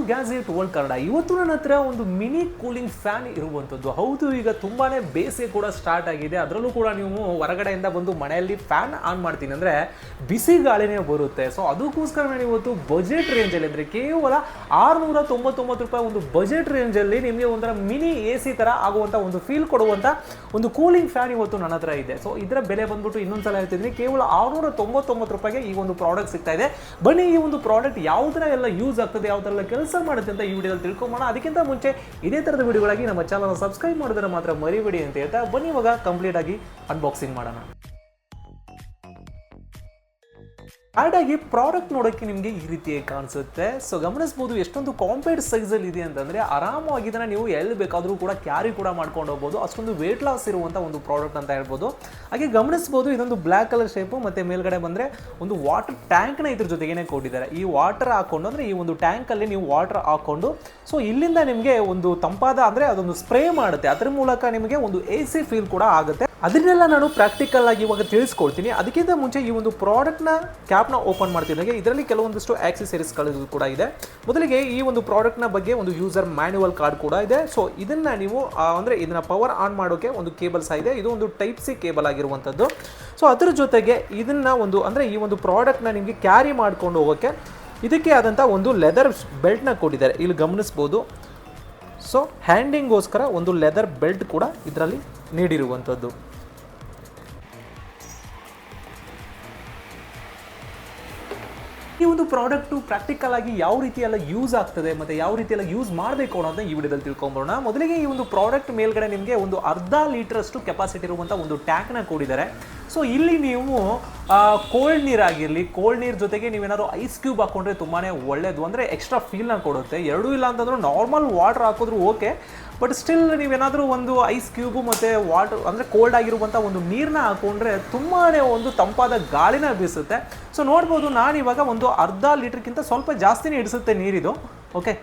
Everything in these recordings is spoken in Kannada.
Gadget world Kannada. ಇವತ್ತು ನನ್ನ ಹತ್ರ ಒಂದು ಮಿನಿ ಕೂಲಿಂಗ್ ಫ್ಯಾನ್ ಇರುವಂಥದ್ದು. ಹೌದು, ಈಗ ತುಂಬಾನೇ ಬೇಸಿಗೆ ಕೂಡ ಸ್ಟಾರ್ಟ್ ಆಗಿದೆ. ಅದರಲ್ಲೂ ಕೂಡ ನೀವು ಹೊರಗಡೆಯಿಂದ ಬಂದು ಮನೆಯಲ್ಲಿ ಫ್ಯಾನ್ ಆನ್ ಮಾಡ್ತೀನಿ ಅಂದರೆ ಬಿಸಿ ಗಾಳಿನೇ ಬರುತ್ತೆ. ಸೊ ಅದಕ್ಕೋಸ್ಕರ ನಾನು ಇವತ್ತು ಬಜೆಟ್ ರೇಂಜಲ್ಲಿ ಅಂದರೆ ಕೇವಲ 699 ರೂಪಾಯಿ ಒಂದು ಬಜೆಟ್ ರೇಂಜಲ್ಲಿ ನಿಮಗೆ ಒಂಥರ ಮಿನಿ AC ಥರ ಆಗುವಂಥ ಒಂದು ಫೀಲ್ ಕೊಡುವಂಥ ಒಂದು ಕೂಲಿಂಗ್ ಫ್ಯಾನ್ ಇವತ್ತು ನನ್ನ ಹತ್ರ ಇದೆ. ಸೊ ಇದರ ಬೆಲೆ ಬಂದ್ಬಿಟ್ಟು ಇನ್ನೊಂದ್ಸಲ ಹೇಳ್ತಿದ್ದೀನಿ, ಕೇವಲ 699 ರೂಪಾಯಿಗೆ ಈ ಒಂದು ಪ್ರಾಡಕ್ಟ್ ಸಿಗ್ತಾ ಇದೆ. ಬನ್ನಿ ಈ ಒಂದು ಪ್ರಾಡಕ್ಟ್ ಯಾವ ಥರ ಎಲ್ಲ ಯೂಸ್ ಆಗ್ತದೆ, ಯಾವ ಥರ ಎಲ್ಲ ಕೆಲಸ ಮಾಡುತ್ತೆ ಅಂತ ಈ ವಿಡಿಯೋದಲ್ಲಿ ತಿಳ್ಕೊಂಬೋಣ. ಅದಕ್ಕಿಂತ ಮುಂಚೆ ಇದೇ ಥರದ ವಿಡಿಯೋಗಳಾಗಿ ನಮ್ಮ ಚಾನಲ್ ಸಬ್ಸ್ಕ್ರೈಬ್ ಮಾಡಿದ್ರೆ ಮಾತ್ರ ಮರಿಬೇಡಿ ಅಂತ ಹೇಳ್ತಾ ಬನ್ನಿ ಇವಾಗ ಕಂಪ್ಲೀಟ್ ಆಗಿ ಅನ್ಬಾಕ್ಸಿಂಗ್ ಮಾಡೋಣ. ಆಗಿ ಪ್ರಾಡಕ್ಟ್ ನೋಡೋಕ್ಕೆ ನಿಮಗೆ ಈ ರೀತಿಯಾಗಿ ಕಾಣಿಸುತ್ತೆ. ಸೊ ಗಮನಿಸಬಹುದು ಎಷ್ಟೊಂದು ಕಾಂಪ್ಯಾಕ್ಟ್ ಸೈಜಲ್ಲಿ ಇದೆ ಅಂತಂದರೆ ಆರಾಮಾಗಿ ಇದನ್ನು ನೀವು ಎಲ್ಲಿ ಬೇಕಾದರೂ ಕೂಡ ಕ್ಯಾರಿ ಕೂಡ ಮಾಡ್ಕೊಂಡು ಹೋಗ್ಬೋದು. ಅಷ್ಟೊಂದು ವೇಟ್ ಲಾಸ್ ಇರುವಂಥ ಒಂದು ಪ್ರಾಡಕ್ಟ್ ಅಂತ ಹೇಳ್ಬೋದು. ಹಾಗೆ ಗಮನಿಸಬಹುದು ಇದೊಂದು ಬ್ಲ್ಯಾಕ್ ಕಲರ್ ಶೇಪು ಮತ್ತು ಮೇಲ್ಗಡೆ ಬಂದರೆ ಒಂದು ವಾಟರ್ ಟ್ಯಾಂಕ್ನ ಇದ್ರ ಜೊತೆಗೇನೆ ಕೊಟ್ಟಿದ್ದಾರೆ. ಈ ವಾಟರ್ ಹಾಕೊಂಡು ಅಂದರೆ ಈ ಒಂದು ಟ್ಯಾಂಕಲ್ಲಿ ನೀವು ವಾಟರ್ ಹಾಕ್ಕೊಂಡು ಸೊ ಇಲ್ಲಿಂದ ನಿಮಗೆ ಒಂದು ತಂಪಾದ ಅಂದರೆ ಅದೊಂದು ಸ್ಪ್ರೇ ಮಾಡುತ್ತೆ. ಅದರ ಮೂಲಕ ನಿಮಗೆ ಒಂದು AC ಫೀಲ್ ಕೂಡ ಆಗುತ್ತೆ. ಅದನ್ನೆಲ್ಲ ನಾನು ಪ್ರಾಕ್ಟಿಕಲ್ ಆಗಿ ಇವಾಗ ತಿಳಿಸ್ಕೊಡ್ತೀನಿ. ಅದಕ್ಕಿಂತ ಮುಂಚೆ ಈ ಒಂದು ಪ್ರಾಡಕ್ಟ್ನ ಕ್ಯಾಪ್ನ ಓಪನ್ ಮಾಡ್ತಿದ್ದಾಗ ಇದರಲ್ಲಿ ಕೆಲವೊಂದಷ್ಟು ಆಕ್ಸೆಸರೀಸ್ಗಳು ಕೂಡ ಇದೆ. ಮೊದಲಿಗೆ ಈ ಒಂದು ಪ್ರಾಡಕ್ಟ್ನ ಬಗ್ಗೆ ಒಂದು ಯೂಸರ್ ಮ್ಯಾನ್ಯುವಲ್ ಕಾರ್ಡ್ ಕೂಡ ಇದೆ. ಸೊ ಇದನ್ನು ನೀವು ಅಂದರೆ ಇದನ್ನು ಪವರ್ ಆನ್ ಮಾಡೋಕ್ಕೆ ಒಂದು ಕೇಬಲ್ ಸಹ ಇದೆ. ಇದು ಒಂದು ಟೈಪ್ C ಕೇಬಲ್ ಆಗಿರುವಂಥದ್ದು. ಸೊ ಅದರ ಜೊತೆಗೆ ಇದನ್ನು ಒಂದು ಅಂದರೆ ಈ ಒಂದು ಪ್ರಾಡಕ್ಟ್ನ ನಿಮಗೆ ಕ್ಯಾರಿ ಮಾಡ್ಕೊಂಡು ಹೋಗೋಕ್ಕೆ ಇದಕ್ಕೆ ಆದಂಥ ಒಂದು ಲೆದರ್ ಬೆಲ್ಟ್ನ ಕೊಟ್ಟಿದ್ದಾರೆ. ಇಲ್ಲಿ ಗಮನಿಸ್ಬೋದು. ಸೊ ಹ್ಯಾಂಡಿಂಗೋಸ್ಕರ ಒಂದು ಲೆದರ್ ಬೆಲ್ಟ್ ಕೂಡ ಇದರಲ್ಲಿ ನೀಡಿರುವಂಥದ್ದು. ಈ ಒಂದು ಪ್ರಾಡಕ್ಟು ಪ್ರಾಕ್ಟಿಕಲ್ ಆಗಿ ಯಾವ ರೀತಿ ಎಲ್ಲ ಯೂಸ್ ಆಗ್ತದೆ ಮತ್ತು ಯಾವ ರೀತಿ ಎಲ್ಲ ಯೂಸ್ ಮಾಡಬೇಕು ಅನ್ನೋದನ್ನ ಈ ವಿಡಿಯೋದಲ್ಲಿ ತಿಳ್ಕೊಂಬೋಣ. ಮೊದಲಿಗೆ ಈ ಒಂದು ಪ್ರಾಡಕ್ಟ್ ಮೇಲ್ಗಡೆ ನಿಮಗೆ ಒಂದು ಅರ್ಧ ಲೀಟರಷ್ಟು ಕೆಪಾಸಿಟಿ ಇರುವಂಥ ಒಂದು ಟ್ಯಾಂಕ್ನ ಕೊಟ್ಟಿದ್ದಾರೆ. ಸೊ ಇಲ್ಲಿ ನೀವು ಕೋಲ್ಡ್ ನೀರಾಗಿರಲಿ, ಕೋಲ್ಡ್ ನೀರು ಜೊತೆಗೆ ನೀವೇನಾದ್ರು ಐಸ್ ಕ್ಯೂಬ್ ಹಾಕೊಂಡ್ರೆ ತುಂಬಾ ಒಳ್ಳೆಯದು, ಅಂದರೆ ಎಕ್ಸ್ಟ್ರಾ ಫೀಲ್ನ ಕೊಡುತ್ತೆ. ಎರಡೂ ಇಲ್ಲ ಅಂತಂದ್ರೆ ನಾರ್ಮಲ್ ವಾಟರ್ ಹಾಕಿದ್ರು ಓಕೆ, ಬಟ್ ಸ್ಟಿಲ್ ನೀವೇನಾದರೂ ಒಂದು ಐಸ್ ಕ್ಯೂಬು ಮತ್ತು ವಾಟರ್ ಅಂದರೆ ಕೋಲ್ಡ್ ಆಗಿರುವಂಥ ಒಂದು ನೀರನ್ನ ಹಾಕೊಂಡ್ರೆ ತುಂಬಾ ಒಂದು ತಂಪಾದ ಗಾಳಿನ ಬೀಸುತ್ತೆ. ಸೊ ನೋಡ್ಬೋದು, ನಾನಿವಾಗ ಒಂದು ಅರ್ಧ ಲೀಟ್ರ್ಗಿಂತ ಸ್ವಲ್ಪ ಜಾಸ್ತಿನೇ ಇಡಿಸುತ್ತೆ ನೀರಿದು. ಓಕೆ,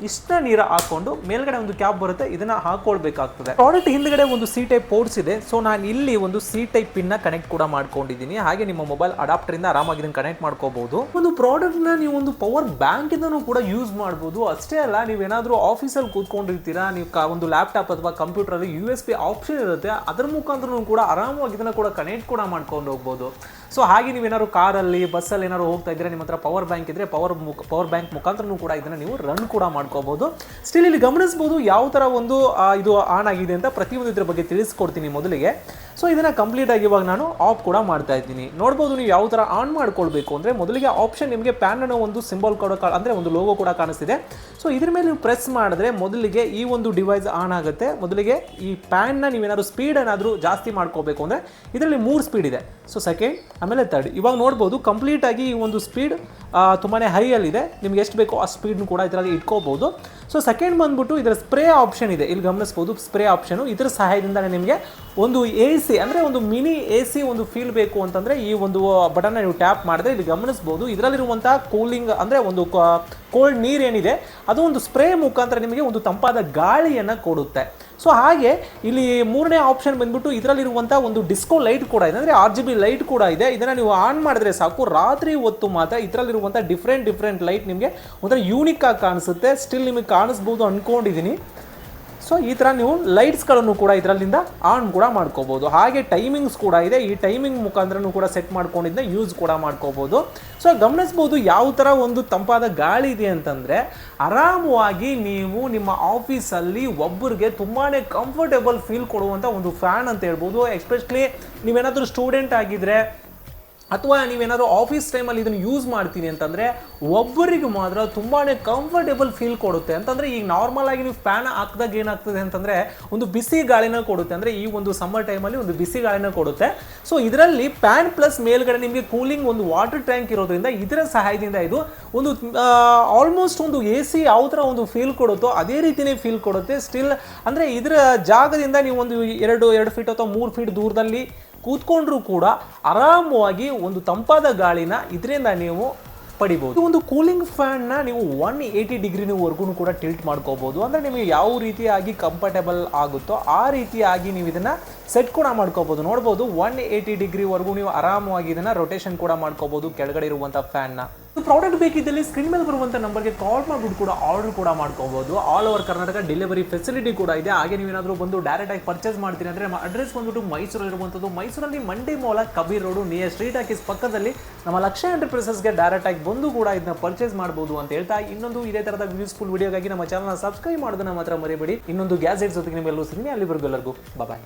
ಇಷ್ಟ ನೀರು ಹಾಕೊಂಡು ಮೇಲ್ಗಡೆ ಒಂದು ಕ್ಯಾಪ್ ಬರುತ್ತೆ, ಇದನ್ನ ಹಾಕೊಳ್ಬೇಕಾಗ್ತದೆ. ಪ್ರಾಡಕ್ಟ್ ಹಿಂದ್ಗಡೆ ಒಂದು C ಟೈಪ್ ಪೋರ್ಟ್ಸ್ ಇದೆ. ಸೊ ನಾನು ಇಲ್ಲಿ ಒಂದು C ಟೈಪ್ ಪಿನ್ನ ಕನೆಕ್ಟ್ ಕೂಡ ಮಾಡ್ಕೊಂಡಿದ್ದೀನಿ. ಹಾಗೆ ನಿಮ್ಮ ಮೊಬೈಲ್ ಅಡಾಪ್ಟರ್ ಇಂದ ಆರಾಮಾಗಿ ಇದನ್ನು ಕನೆಕ್ಟ್ ಮಾಡ್ಕೋಬಹುದು. ಒಂದು ಪ್ರಾಡಕ್ಟ್ನ ನೀವು ಒಂದು ಪವರ್ ಬ್ಯಾಂಕ್ ಇಂದನೂ ಕೂಡ ಯೂಸ್ ಮಾಡ್ಬೋದು. ಅಷ್ಟೇ ಅಲ್ಲ, ನೀವೇನಾದ್ರೂ ಆಫೀಸಲ್ಲಿ ಕೂತ್ಕೊಂಡಿರ್ತೀರಾ, ನೀವು ಒಂದು ಲ್ಯಾಪ್ಟಾಪ್ ಅಥವಾ ಕಂಪ್ಯೂಟರ್ USB ಆಪ್ಷನ್ ಇರುತ್ತೆ, ಅದರ ಮುಖಾಂತರ ಕೂಡ ಆರಾಮಾಗಿ ಇದನ್ನ ಕೂಡ ಕನೆಕ್ಟ್ ಕೂಡ ಮಾಡ್ಕೊಂಡು ಹೋಗ್ಬೋದು. ಸೊ ಹಾಗೆ ನೀವೇನಾದ್ರು ಕಾರಲ್ಲಿ ಬಸ್ಸಲ್ಲಿ ಏನಾದ್ರು ಹೋಗ್ತಾ ಇದ್ರೆ ನಿಮ್ಮ ಹತ್ರ ಪವರ್ ಬ್ಯಾಂಕ್ ಇದ್ರೆ ಪವರ್ ಬ್ಯಾಂಕ್ ಮುಖಾಂತರನೂ ಕೂಡ ಇದನ್ನ ನೀವು ರನ್ ಕೂಡ ಮಾಡ್ಕೋಬಹುದು. ಸ್ಟಿಲ್ ಇಲ್ಲಿ ಗಮನಿಸಬಹುದು ಯಾವ ತರ ಒಂದು ಇದು ಆನ್ ಆಗಿದೆ ಅಂತ ಪ್ರತಿಯೊಂದು ಇದ್ರ ಬಗ್ಗೆ ತಿಳಿಸ್ಕೊಡ್ತೀನಿ ಮೊದಲಿಗೆ. ಸೊ ಇದನ್ನ ಕಂಪ್ಲೀಟ್ ಆಗಿ ಇವಾಗ ನಾನು ಆಫ್ ಕೂಡ ಮಾಡ್ತಾ ಇದ್ದೀನಿ. ನೋಡ್ಬೋದು ನೀವು ಯಾವ ತರ ಆನ್ ಮಾಡ್ಕೊಳ್ಬೇಕು ಅಂದ್ರೆ ಮೊದಲಿಗೆ ಆಪ್ಷನ್ ನಿಮಗೆ ಪ್ಯಾನ್ ಅನ್ನೋ ಒಂದು ಸಿಂಬಲ್ ಕೂಡ ಅಂದ್ರೆ ಒಂದು ಲೋಗೋ ಕೂಡ ಕಾಣಿಸ್ತಿದೆ. ಸೊ ಇದ್ರ ಮೇಲೆ ನೀವು ಪ್ರೆಸ್ ಮಾಡಿದ್ರೆ ಮೊದಲಿಗೆ ಈ ಒಂದು ಡಿವೈಸ್ ಆನ್ ಆಗುತ್ತೆ. ಮೊದಲಿಗೆ ಈ ಪ್ಯಾನ್ನ ನೀವೇನಾದ್ರು ಸ್ಪೀಡ್ ಏನಾದರೂ ಜಾಸ್ತಿ ಮಾಡ್ಕೋಬೇಕು ಅಂದ್ರೆ ಇದರಲ್ಲಿ 3 ಸ್ಪೀಡ್ ಇದೆ. ಸೊ ಸೆಕೆಂಡ್, ಆಮೇಲೆ ಥರ್ಡ್. ಇವಾಗ ನೋಡ್ಬೋದು ಕಂಪ್ಲೀಟ್ ಆಗಿ ಈ ಒಂದು ಸ್ಪೀಡ್ ತುಂಬಾ ಹೈಯಲ್ಲಿದೆ. ನಿಮ್ಗೆ ಎಷ್ಟು ಬೇಕೋ ಆ ಸ್ಪೀಡ್ನು ಕೂಡ ಇದರಲ್ಲಿ ಇಟ್ಕೋಬಹುದು. ಸೊ ಸೆಕೆಂಡ್ ಬಂದ್ಬಿಟ್ಟು ಇದರ ಸ್ಪ್ರೇ ಆಪ್ಷನ್ ಇದೆ, ಇಲ್ಲಿ ಗಮನಿಸ್ಬೋದು. ಸ್ಪ್ರೇ ಆಪ್ಷನು ಇದರ ಸಹಾಯದಿಂದ ನಿಮಗೆ ಒಂದು AC ಅಂದರೆ ಒಂದು ಮಿನಿ AC ಒಂದು ಫೀಲ್ ಬೇಕು ಅಂತಂದರೆ ಈ ಒಂದು ಬಟನ್ನ ನೀವು ಟ್ಯಾಪ್ ಮಾಡಿದ್ರೆ ಇಲ್ಲಿ ಗಮನಿಸ್ಬೋದು ಇದರಲ್ಲಿರುವಂಥ ಕೂಲಿಂಗ್ ಅಂದರೆ ಒಂದು ಕೋಲ್ಡ್ ನೀರು ಏನಿದೆ ಅದು ಒಂದು ಸ್ಪ್ರೇ ಮುಖಾಂತರ ನಿಮಗೆ ಒಂದು ತಂಪಾದ ಗಾಳಿಯನ್ನು ಕೊಡುತ್ತೆ. ಸೊ ಹಾಗೆ ಇಲ್ಲಿ ಮೂರನೇ ಆಪ್ಷನ್ ಬಂದ್ಬಿಟ್ಟು ಇದರಲ್ಲಿರುವಂಥ ಒಂದು ಡಿಸ್ಕೋ ಲೈಟ್ ಕೂಡ ಇದೆ, ಅಂದರೆ RGB ಲೈಟ್ ಕೂಡ ಇದೆ. ಇದನ್ನು ನೀವು ಆನ್ ಮಾಡಿದ್ರೆ ಸಾಕು, ರಾತ್ರಿ ಹೊತ್ತು ಮಾತ್ರ ಇದರಲ್ಲಿರುವಂಥ ಡಿಫ್ರೆಂಟ್ ಲೈಟ್ ನಿಮಗೆ ಒಂಥರ ಯೂನಿಕ್ ಆಗಿ ಕಾಣಿಸುತ್ತೆ. ಸ್ಟಿಲ್ ನಿಮಗೆ ಕಾಣಿಸ್ಬೋದು ಅಂದ್ಕೊಂಡಿದ್ದೀನಿ. ಸೊ ಈ ಥರ ನೀವು ಲೈಟ್ಸ್ಗಳನ್ನು ಕೂಡ ಇದರಲ್ಲಿಂದ ಆನ್ ಕೂಡ ಮಾಡ್ಕೋಬೋದು. ಹಾಗೆ ಟೈಮಿಂಗ್ಸ್ ಕೂಡ ಇದೆ, ಈ ಟೈಮಿಂಗ್ ಮುಖಾಂತರನೂ ಕೂಡ ಸೆಟ್ ಮಾಡ್ಕೊಂಡಿದ್ದ ಯೂಸ್ ಕೂಡ ಮಾಡ್ಕೋಬೋದು. ಸೊ ಗಮನಿಸ್ಬೋದು ಯಾವ ಥರ ಒಂದು ತಂಪಾದ ಗಾಳಿ ಇದೆ ಅಂತಂದರೆ ಆರಾಮವಾಗಿ ನೀವು ನಿಮ್ಮ ಆಫೀಸಲ್ಲಿ ಒಬ್ಬರಿಗೆ ತುಂಬಾ ಕಂಫರ್ಟೇಬಲ್ ಫೀಲ್ ಕೊಡುವಂಥ ಒಂದು ಫ್ಯಾನ್ ಅಂತ ಹೇಳ್ಬೋದು. ಎಸ್ಪೆಷಲಿ ನೀವೇನಾದರೂ ಸ್ಟೂಡೆಂಟ್ ಆಗಿದ್ದರೆ ಅಥವಾ ನೀವೇನಾದರೂ ಆಫೀಸ್ ಟೈಮಲ್ಲಿ ಇದನ್ನು ಯೂಸ್ ಮಾಡ್ತೀನಿ ಅಂತಂದರೆ ಒಬ್ಬರಿಗೆ ಮಾತ್ರ ತುಂಬಾ ಕಂಫರ್ಟೇಬಲ್ ಫೀಲ್ ಕೊಡುತ್ತೆ. ಅಂತಂದರೆ ಈಗ ನಾರ್ಮಲ್ ಆಗಿ ನೀವು ಫ್ಯಾನ್ ಹಾಕಿದಾಗ ಏನಾಗ್ತದೆ ಅಂತಂದರೆ ಒಂದು ಬಿಸಿ ಗಾಳಿನ ಕೊಡುತ್ತೆ, ಅಂದರೆ ಈ ಒಂದು ಸಮ್ಮರ್ ಟೈಮಲ್ಲಿ ಒಂದು ಬಿಸಿ ಗಾಳಿನ ಕೊಡುತ್ತೆ. ಸೊ ಇದರಲ್ಲಿ ಫ್ಯಾನ್ ಪ್ಲಸ್ ಮೇಲ್ಗಡೆ ನಿಮಗೆ ಕೂಲಿಂಗ್ ಒಂದು ವಾಟರ್ ಟ್ಯಾಂಕ್ ಇರೋದ್ರಿಂದ ಇದರ ಸಹಾಯದಿಂದ ಇದು ಒಂದು ಆಲ್ಮೋಸ್ಟ್ ಒಂದು AC ಯಾವ ಥರ ಒಂದು ಫೀಲ್ ಕೊಡುತ್ತೋ ಅದೇ ರೀತಿಯೇ ಫೀಲ್ ಕೊಡುತ್ತೆ. ಸ್ಟಿಲ್ ಅಂದರೆ ಇದರ ಜಾಗದಿಂದ ನೀವು ಒಂದು 2 ಫೀಟ್ ಅಥವಾ 3 ಫೀಟ್ ದೂರದಲ್ಲಿ ಕೂತ್ಕೊಂಡ್ರೂ ಕೂಡ ಆರಾಮವಾಗಿ ಒಂದು ತಂಪಾದ ಗಾಳಿನ ಇದರಿಂದ ನೀವು ಪಡಿಬಹುದು. ಈ ಒಂದು ಕೂಲಿಂಗ್ ಫ್ಯಾನ್ನ ನೀವು 180 ಡಿಗ್ರಿವರೆಗೂ ಕೂಡ ಟಿಲ್ಟ್ ಮಾಡ್ಕೋಬಹುದು. ಅಂದರೆ ನಿಮಗೆ ಯಾವ ರೀತಿಯಾಗಿ ಕಂಫರ್ಟೇಬಲ್ ಆಗುತ್ತೋ ಆ ರೀತಿಯಾಗಿ ನೀವು ಇದನ್ನು ಸೆಟ್ ಕೂಡ ಮಾಡ್ಕೋಬಹುದು. ನೋಡ್ಬೋದು 180 ಡಿಗ್ರಿವರೆಗೂ ನೀವು ಆರಾಮವಾಗಿ ಇದನ್ನು ರೊಟೇಷನ್ ಕೂಡ ಮಾಡ್ಕೋಬಹುದು ಕೆಳಗಡೆ ಇರುವಂಥ ಫ್ಯಾನ್ನ. ಪ್ರಾಡಕ್ಟ್ ಬೇಕಿದ್ದಲ್ಲಿ ಸ್ಕ್ರೀನ್ ಮೇಲೆ ಬರುವಂಥ ನಂಬರ್ಗೆ ಕಾಲ್ ಮಾಡಿಬಿಟ್ಟು ಕೂಡ ಆರ್ಡರ್ ಕೂಡ ಮಾಡ್ಕೋಬಹುದು. All over Karnataka delivery facility ಕೂಡ ಇದೆ. ಹಾಗೆ ನೀವೇನಾದರೂ ಬಂದು ಡೈರೆಕ್ಟ್ ಆಗಿ ಪರ್ಚೇಸ್ ಮಾಡ್ತೀರಿ ಅಂದರೆ ನಮ್ಮ ಅಡ್ರೆಸ್ ಬಂದ್ಬಿಟ್ಟು ಮೈಸೂರಲ್ಲಿ ಇರುವಂಥದ್ದು. ಮೈಸೂರಲ್ಲಿ Mandi mall Kabir road near street ಹಾಕಿಸ್ ಪಕ್ಕದಲ್ಲಿ ನಮ್ಮ ಲಕ್ಷ್ಯ ಎಂಟರ್ಪ್ರೈಸಸ್ಗೆ ಡೈರೆಕ್ಟ್ ಆಗಿ ಬಂದು ಕೂಡ ಇದನ್ನ ಪರ್ಚೇಸ್ ಮಾಡಬಹುದು ಅಂತ ಹೇಳ್ತಾ, ಇನ್ನೊಂದು ಇದೇ ತರಹದ ಯೂಸ್ಫುಲ್ ವಿಡಿಯೋಗಾಗಿ ನಮ್ಮ ಚಾನಲ್ ಸಬ್ಸ್ಕ್ರೈಬ್ ಮಾಡೋದನ್ನ ಮಾತ್ರ ಮರಿಬೇಡಿ. ಇನ್ನೊಂದು ಗ್ಯಾಜೆಟ್ಸ್ ಜೊತೆಗೆ ನಿಮ್ಮೆಲ್ಲರೂ ಸಿಗ್ತೀನಿ. ಅಲ್ಲಿವರೆಗೂ ಎಲ್ಲರಿಗೂ ಬಾಯ್.